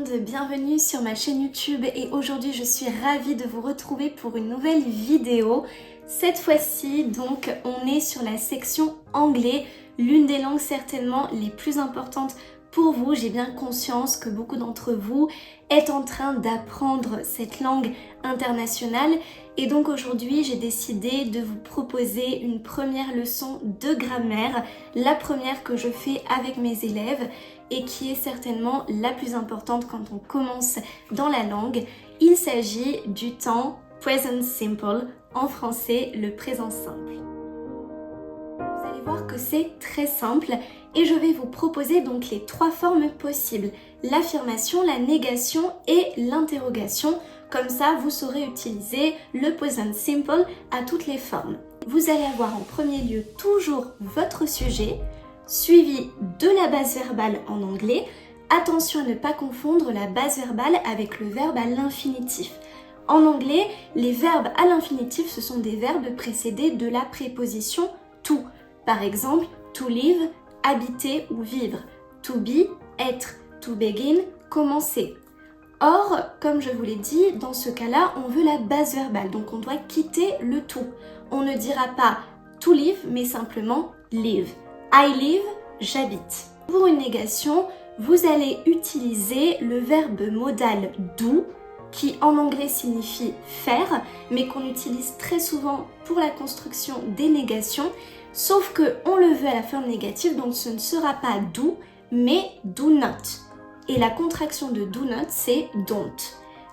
monde, bienvenue sur ma chaîne YouTube et aujourd'hui je suis ravie de vous retrouver pour une nouvelle vidéo. Cette fois-ci donc on est sur la section anglais, l'une des langues certainement les plus importantes pour vous. J'ai bien conscience que beaucoup d'entre vous êtes en train d'apprendre cette langue internationale et donc aujourd'hui j'ai décidé de vous proposer une première leçon de grammaire, la première que je fais avec mes élèves et qui est certainement la plus importante quand on commence dans la langue. Il s'agit du temps present simple, en français le présent simple. Vous allez voir que c'est très simple et je vais vous proposer donc les trois formes possibles, l'affirmation, la négation et l'interrogation. Comme ça, vous saurez utiliser le present simple à toutes les formes. Vous allez avoir en premier lieu toujours votre sujet, suivi de la base verbale en anglais. Attention à ne pas confondre la base verbale avec le verbe à l'infinitif. En anglais, les verbes à l'infinitif, ce sont des verbes précédés de la préposition to. Par exemple, to live, habiter ou vivre. To be, être. To begin, commencer. Or, comme je vous l'ai dit, dans ce cas-là, on veut la base verbale, donc on doit quitter le to. On ne dira pas to live, mais simplement live. I live, j'habite. Pour une négation, vous allez utiliser le verbe modal do, qui en anglais signifie faire, mais qu'on utilise très souvent pour la construction des négations, sauf qu'on le veut à la forme négative, donc ce ne sera pas do, mais do not. Et la contraction de do not, c'est don't.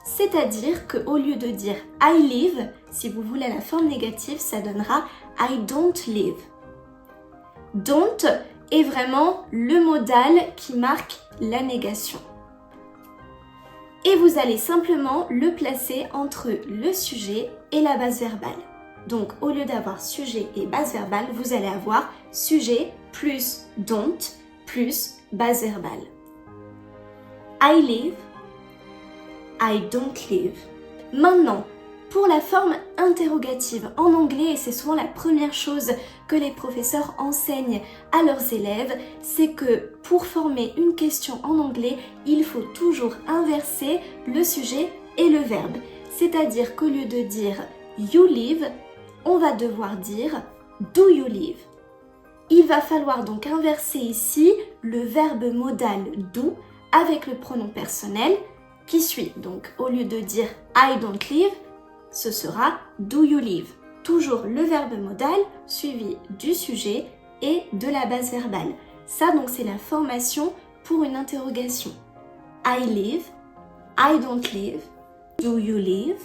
C'est-à-dire qu'au lieu de dire I live, si vous voulez la forme négative, ça donnera I don't live. Don't est vraiment le modal qui marque la négation. Et vous allez simplement le placer entre le sujet et la base verbale. Donc au lieu d'avoir sujet et base verbale, vous allez avoir sujet plus don't plus base verbale. I live, I don't live. Maintenant, pour la forme interrogative en anglais, et c'est souvent la première chose que les professeurs enseignent à leurs élèves, c'est que pour former une question en anglais, il faut toujours inverser le sujet et le verbe. C'est-à-dire qu'au lieu de dire you live, on va devoir dire do you live. Il va falloir donc inverser ici le verbe modal do avec le pronom personnel qui suit. Donc au lieu de dire I don't live, ce sera do you live. Toujours le verbe modal suivi du sujet et de la base verbale. Ça donc c'est la formation pour une interrogation. I live, I don't live, do you live.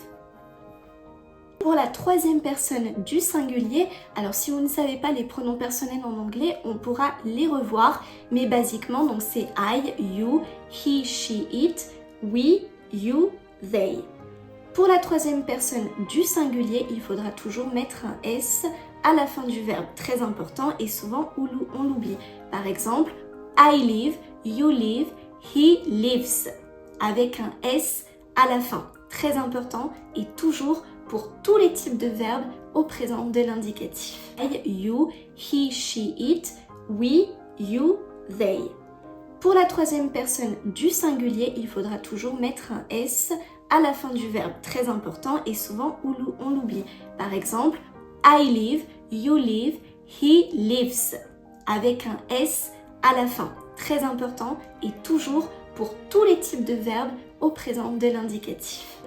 Pour la troisième personne du singulier, alors si vous ne savez pas les pronoms personnels en anglais, on pourra les revoir, mais basiquement donc c'est I, you, he, she, it, we, you, they. Pour la troisième personne du singulier, il faudra toujours mettre un S à la fin du verbe, très important et souvent on l'oublie. Par exemple, I live, you live, he lives, avec un S à la fin, très important et toujours pour tous les types de verbes au présent de l'indicatif. I, you, he, she, it, we, you, they. Pour la troisième personne du singulier, il faudra toujours mettre un S à la fin du verbe, très important et souvent on l'oublie. Par exemple, I live, you live, he lives, avec un S à la fin, très important et toujours pour tous les types de verbes au présent de l'indicatif.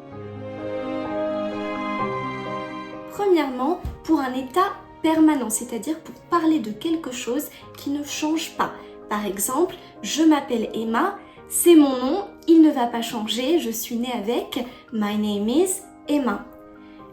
Premièrement, pour un état permanent, c'est-à-dire pour parler de quelque chose qui ne change pas. Par exemple, je m'appelle Emma, c'est mon nom, il ne va pas changer, je suis née avec, my name is Emma.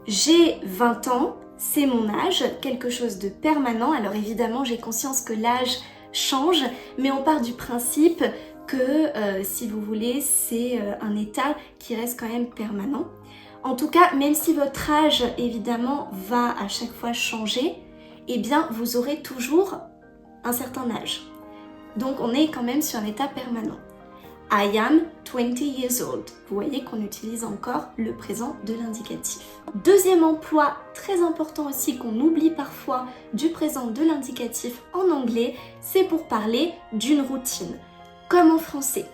J'ai 20 ans, c'est mon âge, quelque chose de permanent. Alors évidemment, j'ai conscience que l'âge change, mais on part du principe que, si vous voulez, c'est un état qui reste quand même permanent. En tout cas, même si votre âge, évidemment, va à chaque fois changer, eh bien, vous aurez toujours un certain âge. Donc, on est quand même sur un état permanent. I am 20 years old. Vous voyez qu'on utilise encore le présent de l'indicatif. Deuxième emploi, très important aussi, qu'on oublie parfois du présent de l'indicatif en anglais, c'est pour parler d'une routine, comme en français.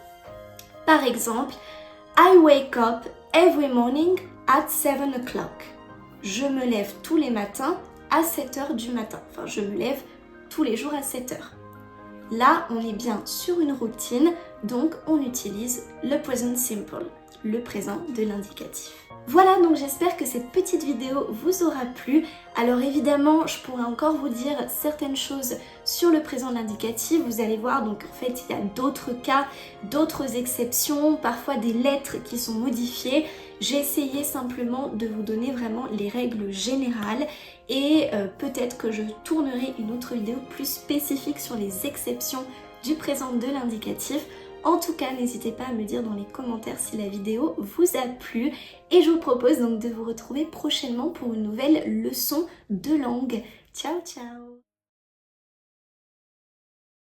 Par exemple, I wake up every morning at 7 o'clock. Je me lève tous les matins à 7 heures du matin. Enfin, je me lève tous les jours à 7 heures. Là, on est bien sur une routine, donc on utilise le present simple, le présent de l'indicatif. Voilà, donc j'espère que cette petite vidéo vous aura plu. Alors évidemment, je pourrais encore vous dire certaines choses sur le présent de l'indicatif. Vous allez voir, donc en fait, il y a d'autres cas, d'autres exceptions, parfois des lettres qui sont modifiées. J'ai essayé simplement de vous donner vraiment les règles générales et peut-être que je tournerai une autre vidéo plus spécifique sur les exceptions du présent de l'indicatif. En tout cas, n'hésitez pas à me dire dans les commentaires si la vidéo vous a plu et je vous propose donc de vous retrouver prochainement pour une nouvelle leçon de langue. Ciao ciao!